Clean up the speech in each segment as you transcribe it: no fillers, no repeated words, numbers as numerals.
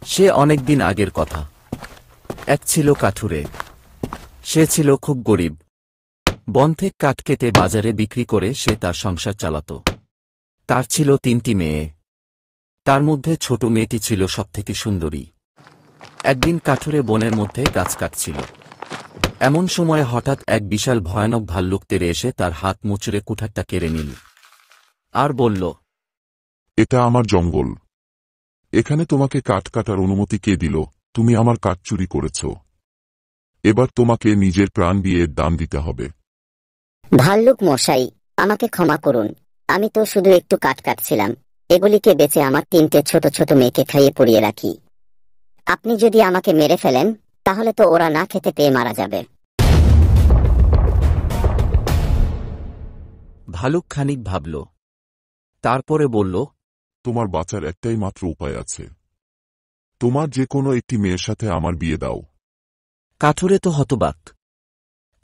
সে অনেকদিন আগের কথা। এক ছিল কাঠুরে। সে ছিল খুব গরিব। বন থেকে কাঠ কেটে বাজারে বিক্রি করে সে তার সংসার চালাত। তার ছিল 3টি মেয়ে। তার মধ্যে ছোট মেয়েটি ছিল সবথেকে সুন্দরী। একদিন কাঠুরে বনের মধ্যে গাছ কাটছিল। এমন সময় হঠাৎ এক বিশাল ভয়ানক ভাল্লুক তেড়ে এসে তার হাত মুচড়ে কুঠারটা কেড়ে নিল আর বলল, এটা আমার জঙ্গল। এখানে তোমাকে কাঠ কাটার অনুমতি কে দিল? তুমি আমার কাঠ চুরি করেছ। এবার তোমাকে নিজের প্রাণ দিয়ে দান দিতে হবে। ভাল্লুক মশাই, আমাকে ক্ষমা করুন। আমি তো শুধু একটু কাঠ কাটছিলাম। এগুলিকে বেচে আমার 3টে ছোট ছোট মেয়েকে খাইয়ে পরিয়ে রাখি। আপনি যদি আমাকে মেরে ফেলেন তাহলে তো ওরা না খেতে পেয়ে মারা যাবে। ভালুক খানিক ভাবল। তারপরে বলল, তোমার বাঁচার একটাই মাত্র উপায় আছে। তোমার যে কোনো একটি মেয়ের সাথে আমার বিয়ে দাও। কাঠুরে তো হতবাক।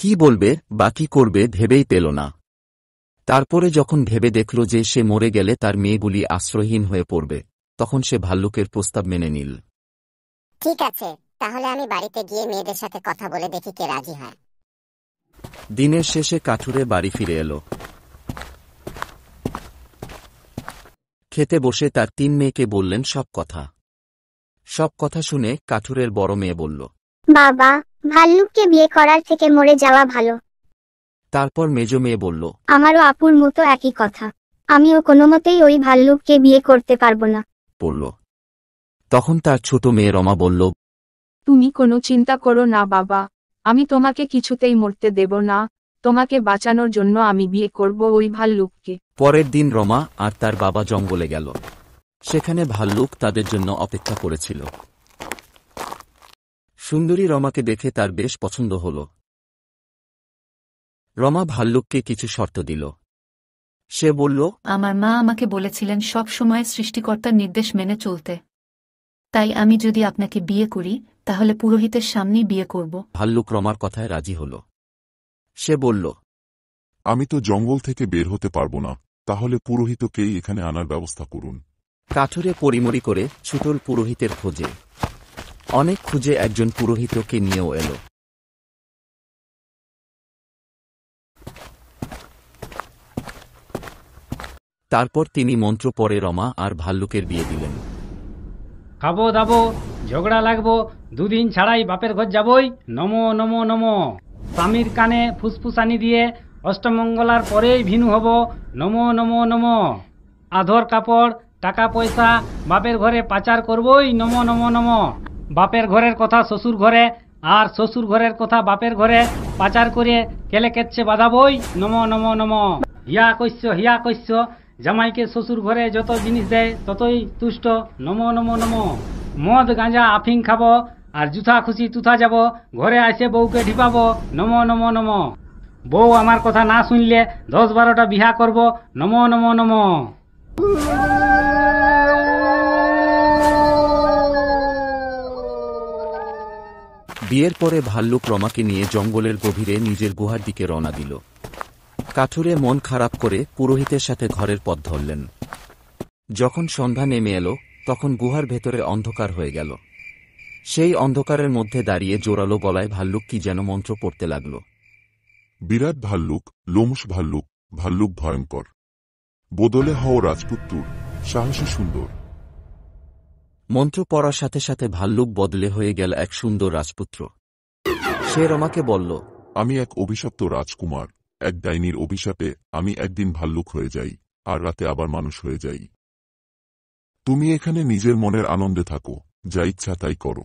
কি বলবে বা কি করবে ভেবেই পেল না। তারপরে যখন ভেবে দেখল যে সে মরে গেলে তার মেয়েগুলি আশ্রয়হীন হয়ে পড়বে, তখন সে ভাল্লুকের প্রস্তাব মেনে নিল। ঠিক আছে, তাহলে আমি বাড়িতে গিয়ে মেয়েদের সাথে কথা বলে দেখি কে রাজি হয়। দিনের শেষে কাঠুরে বাড়ি ফিরে এলো। খেতে বসে তার 3 মেয়েকে বললেন সব কথা। সব কথা শুনে কাঠুরের বড় মেয়ে বলল, বাবা, ভাল্লুককে বিয়ে করার থেকে মরে যাওয়া ভালো। তারপর মেজ মেয়ে বলল, আমারও আপুর মতো একই কথা। আমিও কোনোমতেই ওই ভাল্লুককে বিয়ে করতে পারবো না। পড়ল। তখন তার ছোট মেয়ে রমা বলল, তুমি কোনো চিন্তা করো না বাবা, আমি তোমাকে কিছুতেই মরতে দেব না। তোমাকে বাঁচানোর জন্য আমি বিয়ে করব ওই ভাল্লুককে। পরের দিন রমা আর তার বাবা জঙ্গলে গেল। সেখানে ভাল্লুক তাদের জন্য অপেক্ষা করেছিল। সুন্দরী রমাকে দেখে তার বেশ পছন্দ হল। রমা ভাল্লুককে কিছু শর্ত দিল। সে বলল, আমার মা আমাকে বলেছিলেন সব সময় সৃষ্টিকর্তার নির্দেশ মেনে চলতে। তাই আমি যদি আপনাকে বিয়ে করি তাহলে পুরোহিতের সামনেই বিয়ে করব। ভাল্লুক রমার কথায় রাজি হল। সে বলল, আমি তো জঙ্গল থেকে বের হতে পারবো না, তাহলে পুরোহিতকেই এখানে আনার ব্যবস্থা করুন। কাঠুরে পরিমরি করে ছুটল পুরোহিতের খোঁজে। অনেক খুঁজে একজন পুরোহিতকে নিয়েও এল। তারপর তিনি মন্ত্র পড়ে রমা আর ভাল্লুকের বিয়ে দিলেন। খাবো দাবো, ঝগড়া লাগবো, 2 দিন ছাড়াই বাপের ঘর যাবই। নমো নমো নমো। স্বামীর কানে ফুসফুসানি দিয়ে অষ্টমঙ্গলার পরেই ভিনু হব। নমো নমো নমো। আধর কাপড়, টাকা পয়সা বাপের ঘরে পাচার করবই। নমো নমো নমো। বাপের ঘরের কথা শ্বশুর ঘরে, আর শ্বশুর ঘরের কথা বাপের ঘরে পাচার করে কেলে কেচ্ছে বাঁধাবই। নমো নমো নমো। হিয়া কইস্য জামাইকে শ্বশুর ঘরে যত জিনিস দেয় ততই তুষ্ট। নমো নমো নমো। মদ গাঁজা আফিং খাবো, আর জুথা খুশি তুথা যাব, ঘরে আসে বউকে ঢিপাবো। নমো নমো নমো। বউ আমার কথা না শুনলে 10-12টা বিহা করব। নমো নমো নমো। বিয়ের পরে ভাল্লুক রমাকে নিয়ে জঙ্গলের গভীরে নিজের গুহার দিকে রওনা দিল। কাঠুরে মন খারাপ করে পুরোহিতের সাথে ঘরের পথ ধরলেন। যখন সন্ধ্যা নেমে এলো তখন গুহার ভেতরে অন্ধকার হয়ে গেল। সেই অন্ধকারের মধ্যে দাঁড়িয়ে জোরালো গলায় ভাল্লুক কি যেন মন্ত্র পড়তে লাগল। বিরাট ভাল্লুক, লোমশ ভাল্লুক, ভাল্লুক ভয়ঙ্কর। বদলে হও রাজপুত্তুর, সাহসী সুন্দর। মন্ত্র পড়ার সাথে সাথে ভাল্লুক বদলে হয়ে গেল এক সুন্দর রাজপুত্র। সে রমাকে বলল, আমি এক অভিশপ্ত রাজকুমার। এক ডাইনির অভিশাপে আমি একদিন ভাল্লুক হয়ে যাই, আর রাতে আবার মানুষ হয়ে যাই। তুমি এখানে নিজের মনের আনন্দে থাকো, যা ইচ্ছা তাই করো।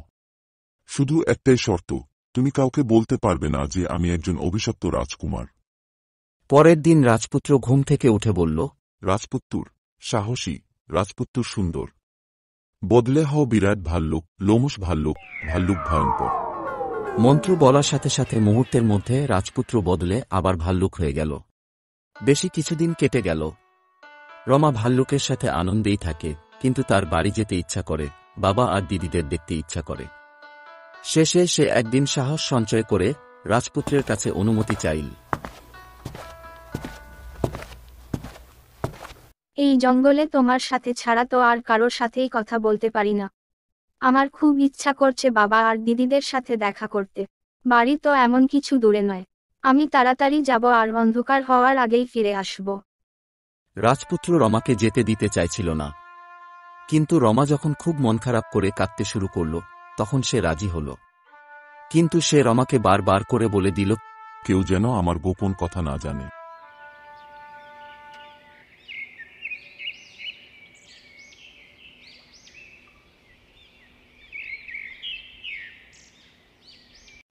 শুধু একটাই শর্ত, তুমি কাউকে বলতে পারবে না যে আমি একজন অভিশপ্ত রাজকুমার। পরের দিন রাজপুত্র ঘুম থেকে উঠে বলল, রাজপুত্তুর সাহসী, রাজপুত্তুর সুন্দর। বদলে হও বিরাট ভাল্লুক, লোমশ ভাল্লুক, ভাল্লুক ভয়ঙ্কর। মন্ত্র বলার সাথে সাথে মুহূর্তের মধ্যে রাজপুত্র বদলে আবার ভাল্লুক হয়ে গেল। বেশি কিছুদিন কেটে গেল। রমা ভাল্লুকের সাথে আনন্দেই থাকে, কিন্তু তার বাড়ি যেতে ইচ্ছা করে, বাবা আর দিদিদের দেখতে ইচ্ছা করে। শেষে সে একদিন সাহস সঞ্চয় করে রাজপুত্রের কাছে অনুমতি চাইল। এই জঙ্গলে তোমার সাথে ছাড়া তো আর কারোর সাথেই কথা বলতে পারি না। আমার খুব ইচ্ছা করছে বাবা আর দিদিদের সাথে দেখা করতে। বাড়ি তো এমন কিছু দূরে নয়, আমি তাড়াতাড়ি যাব আর অন্ধকার হওয়ার আগেই ফিরে আসব। রাজপুত্র রমাকে যেতে দিতে চাইছিল না, কিন্তু রমা যখন খুব মন খারাপ করে কাঁদতে শুরু করল তখন সে রাজি হল। কিন্তু সে রমাকে বারবার করে বলে দিল, কেউ যেন আমার গোপন কথা না জানে।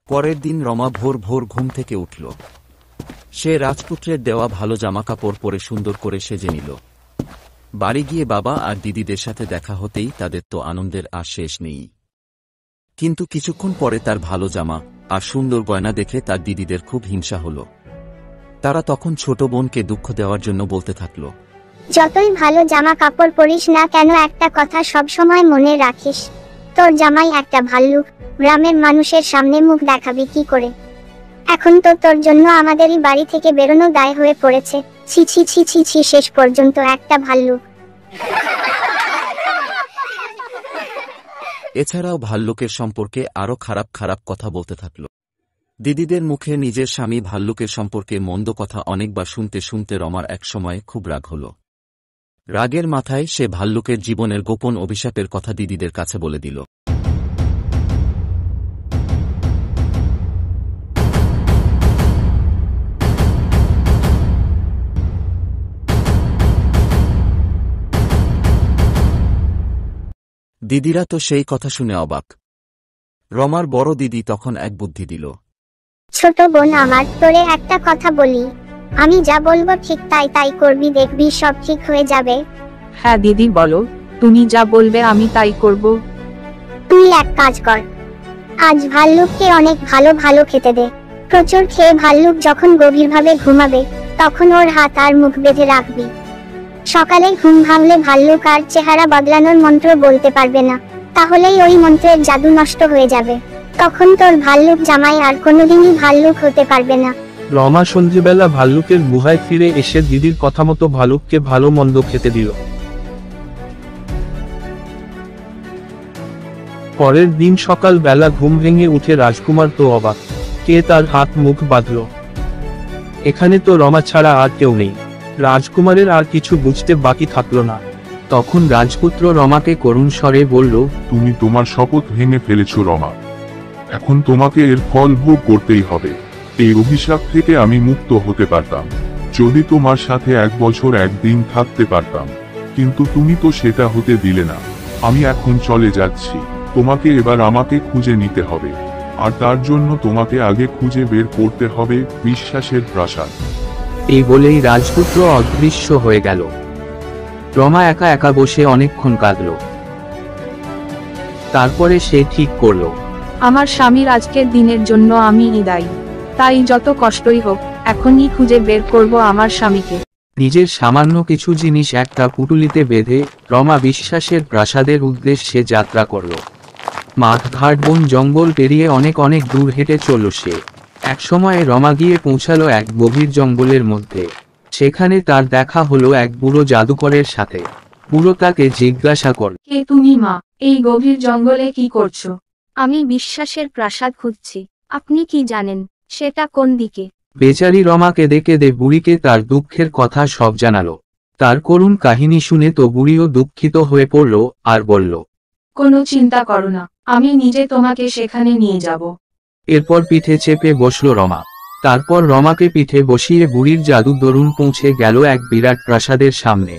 পরের দিন রমা ভোর ভোর ঘুম থেকে উঠল। সে রাজপুত্রের দেওয়া ভালো জামাকাপড় পরে সুন্দর করে সেজে নিল। বাড়ি গিয়ে বাবা আর দিদিদের সাথে দেখা হতেই তাদের তো আনন্দের আর শেষ নেই। কিন্তু কিছুক্ষণ পরে তার ভালো জামা আর সুন্দর গয়না দেখে তার দিদিদের খুব হিংসা হল। তারা তখন ছোট বোনকে দুঃখ দেওয়ার জন্য বলতে থাকল, যতই ভালো জামা কাপড় পরিস না কেন, একটা কথা সব সময় মনে রাখিস, তোর জামাই একটা ভাল্লুক। গ্রামের মানুষের সামনে মুখ দেখাবি কি করে? এখন তো তোর জন্য আমাদেরই বাড়ি থেকে বেরোনো দায় হয়ে পড়েছে। ছি ছি ছি ছি ছি, শেষ পর্যন্ত একটা ভাল্লুক। এছাড়াও ভাল্লুকের সম্পর্কে আরও খারাপ খারাপ কথা বলতে থাকল। দিদিদের মুখে নিজের স্বামী ভাল্লুকের সম্পর্কে মন্দ কথা অনেকবার শুনতে শুনতে রমার এক সময় খুব রাগ হল। রাগের মাথায় সে ভাল্লুকের জীবনের গোপন অভিশাপের কথা দিদিদের কাছে বলে দিল। দিদিরা তো সেই কথা শুনে অবাক। রমার বড় দিদি তখন এক বুদ্ধি দিল। ছোট বোন আমার, তোরে একটা কথা বলি, আমি যা বলবো ঠিক তাই তাই করবি, দেখবি সব ঠিক হয়ে যাবে। হ্যাঁ দিদি বলো, তুমি যা বলবে আমি তাই করব। তুই এক কাজ কর, আজ ভাল্লুককে অনেক ভালো ভালো খেতে দে। প্রচুর খেয়ে ভাল্লুক যখন গভীরভাবে ঘুমাবে তখন ওর হাত আর মুখ বেঁধে রাখবি। সকালে ঘুম ভাঙলে ভাল্লুক আর চেহারা বদলানোর মন্ত্র বলতে পারবে না, তাহলেই ওই মন্ত্রের জাদু নষ্ট হয়ে যাবে। তখন তোর ভাল্লুক জামাই আর কোনোদিনই ভাল্লুক হতে পারবে না। রমা সন্ধ্যেবেলা ভাল্লুকের গুহায় ফিরে এসে দিদির কথা মতো ভাল্লুককে ভালো মন্দ খেতে দিল। পরের দিন সকাল বেলা ঘুম ভেঙে উঠে রাজকুমার তো অবাক, কে তার হাত মুখ বাঁধল। এখানে তো রমা ছাড়া আর কেউ নেই। রাজকুমারের আর কিছু বুঝতে বাকি থাকল না। তখন রাজপুত্র রমাকে করুণ স্বরে বলল, তুমি তোমার শপথ ভেঙে ফেলেছ রমা, এখন তোমাকে এর ফল ভোগ করতেই হবে। এই অভিশাপ থেকে আমি মুক্ত হতে পারতাম যদি তোমার সাথে 1 বছর 1 দিন থাকতে পারতাম, কিন্তু তুমি তো সেটা হতে দিলে না। আমি এখন চলে যাচ্ছি, তোমাকে এবার আমাকে খুঁজে নিতে হবে, আর তার জন্য তোমাকে আগে খুঁজে বের করতে হবে বিশ্বাসের প্রাসাদ। এই বলেই রাজপুত্র অদৃশ্য হয়ে গেল। রমা একা একা বসে অনেকক্ষণ কাঁদল। তারপরে সে ঠিক করল, আমার স্বামীর আজকের দিনের জন্য আমি দায়ী। তাই যত কষ্টই হোক এখনই খুঁজে বের করব আমার স্বামীকে। নিজের সামান্য কিছু জিনিস একটা পুটুলিতে বেঁধে রমা বিশ্বাসের প্রাসাদের উদ্দেশ্যে যাত্রা করল। মাঠ ঘাট বন জঙ্গল পেরিয়ে অনেক অনেক দূর হেঁটে চলল সে। একসময় রমা গিয়ে পৌঁছালো এক গভীর জঙ্গলের মধ্যে। সেখানে তার দেখা হলো এক বুড়ো জাদুকরের সাথে। বুড়ো তাকে জিজ্ঞাসা করল, কে তুমি মা? এই গভীর জঙ্গলে কি করছো? আমি বিশ্বাসের প্রাসাদ খুঁজছি, আপনি কি জানেন সেটা কোন দিকে? বেচারি রমা কেঁদে কেঁদে বুড়িকে তার দুঃখের কথা সব জানালো। তার করুণ কাহিনী শুনে তো বুড়িও দুঃখিত হয়ে পড়ল আর বলল, কোনো চিন্তা করো না, আমি নিজে তোমাকে সেখানে নিয়ে যাব। এরপর পিঠে চেপে বসল রমা। তারপর রমাকে পিঠে বসিয়ে বুড়ির জাদু দরুন পৌঁছে গেল এক বিরাট প্রাসাদের সামনে।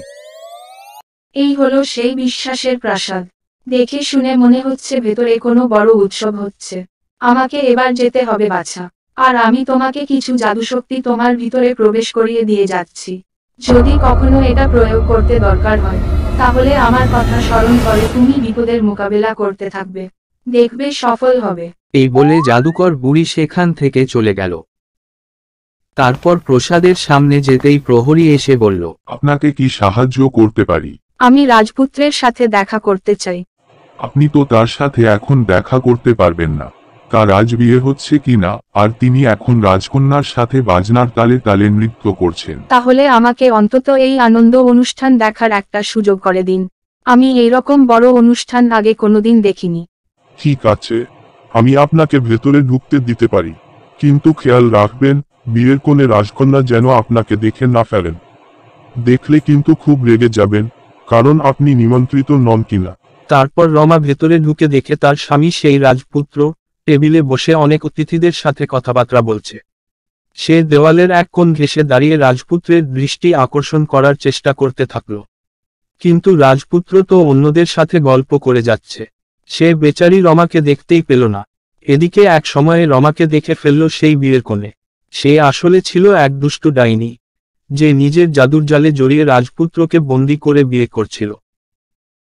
এই হলো সেই বিশ্বাসের প্রাসাদ। দেখে শুনে মনে হচ্ছে ভেতরে কোনো বড় উৎসব হচ্ছে। আমাকে এবার যেতে হবে বাছা, আর আমি তোমাকে কিছু জাদুশক্তি তোমার ভিতরে প্রবেশ করিয়ে দিয়ে যাচ্ছি। যদি কখনো এটা প্রয়োগ করতে দরকার হয় তাহলে আমার কথা স্মরণ করে তুমি বিপদের মোকাবেলা করতে থাকবে, দেখবে সফল হবে। এই বলে জাদুকর বুড়ি সেখান থেকে চলে গেল। তারপর প্রসাদের সামনে যেতেই প্রহরী এসে বলল, আপনাকে কি সাহায্য করতে পারি? আমি রাজপুত্রের সাথে দেখা করতে চাই। আপনি তো তার সাথে এখন দেখা করতে পারবেন না, তার আজ বিয়ে হচ্ছে কিনা, আর তিনি এখন রাজকন্যার সাথে বাজনার তালে তালে নৃত্য করছেন। তাহলে আমাকে অন্তত এই আনন্দ অনুষ্ঠান দেখার একটা সুযোগ করে দিন। আমি এইরকম বড় অনুষ্ঠান আগে কোনোদিন দেখিনি। ঠিক আছে, আমি আপনাকে ভেতরে ঢুকতে দিতে পারি, কিন্তু খেয়াল রাখবেন বিয়ের কোণে রাজকন্যা যেন আপনাকে দেখে না ফেলেন। দেখলে কিন্তু খুব রেগে যাবেন, কারণ আপনি নিমন্ত্রিত নন কিনা। তারপর রমা ভেতরে ঢুকে দেখে তার স্বামী সেই রাজপুত্র টেবিলে বসে অনেক অতিথিদের সাথে কথাবার্তা বলছে। সে দেওয়ালের এক কোণ ঘেঁষে দাঁড়িয়ে রাজপুত্রের দৃষ্টি আকর্ষণ করার চেষ্টা করতে থাকল, কিন্তু রাজপুত্র তো অন্যদের সাথে গল্প করে যাচ্ছে। সে বেচারি রমাকে দেখতেই পেল না। এদিকে এক সময়ে রমাকে দেখে ফেলল সেই বিয়ের কোণে। সে আসলে ছিল এক দুষ্টু ডাইনি, যে নিজের জাদুর জালে জড়িয়ে রাজপুত্রকে বন্দি করে বিয়ে করছিল।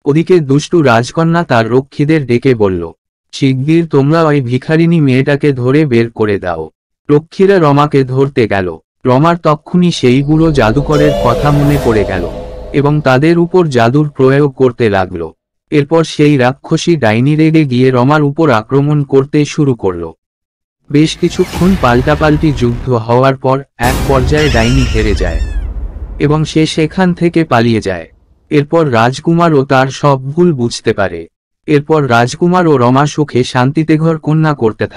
ওদিকে দুষ্টু রাজকন্যা তার রক্ষীদের ডেকে বলল, শিগগির তোমরা ওই ভিখারিনী মেয়েটাকে ধরে বের করে দাও। রক্ষীরা রমাকে ধরতে গেল। রমার তক্ষুনি সেই বুড়ো জাদুকরের কথা মনে পড়ে গেল এবং তাদের উপর জাদুর প্রয়োগ করতে লাগল। এরপর সেই রাক্ষসী ডাইনি রেগে গিয়ে রমার উপর আক্রমণ করতে শুরু করল। বেশ কিছুক্ষণ পাল্টাপাল্টি যুদ্ধ হওয়ার পর এক পর্যায়ে ডাইনি হেরে যায় এবং সে সেখান থেকে পালিয়ে যায়। এরপর রাজকুমারও তার সব ভুল বুঝতে পারে। এরপর রাজকুমার ও রমা সুখে শান্তিতে ঘর কন্যা করতে থাকে।